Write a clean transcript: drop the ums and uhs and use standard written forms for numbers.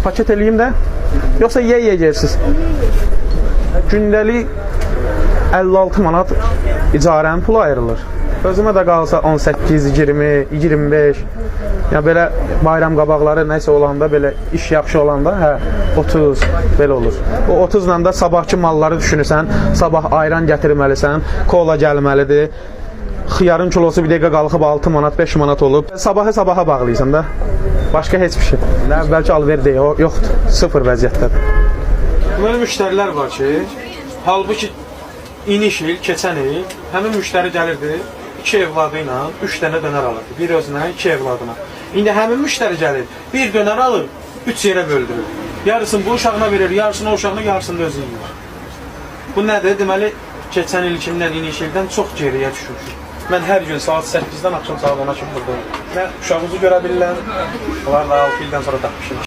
paket eləyim də, yoxsa yeyəcəksiniz? Gündəlik 56 manat icarənin pulu ayrılır. Özümə də qalsa 18, 20, 25, ya belə bayram qabaqları nəsə olanda, belə iş yaxşı olanda, hə, 30 belə olur. O 30-la da sabahki malları düşünürsən, sabah ayran gətirməlisən, kola gəlməlidir. Xiyarın kilosu bir dəqiqə qalxıb 6 manat, 5 manat olub. Sabaha bağlayırsan da. Başqa heç bir şey. Nə əvvəlki alverdə yoxdur, sıfır vəziyyətdədir. Deməli müştərilər var ki, halbuki iniş il, keçən il həmin müştəri gəlirdi, 2 evladı ilə 3 dənə dönər alırdı. Bir özünə, 2 evladına. İndi həmin müştəri gəlir, bir dönər alır, 3 yerə böldürür. Yarısını bu uşağına verir, yarısını o uşağına, yarısını da özü yiyir. Bu nədir? Deməli, keçən ilkindən, iniş ildən çox geriyə düşür. Mən hər gün saat 8-dən axşam saat 10-a kimi buradayım. Mən uşağınızı görə bilirəm. Onlarla 6 ildən sonra tapmışım.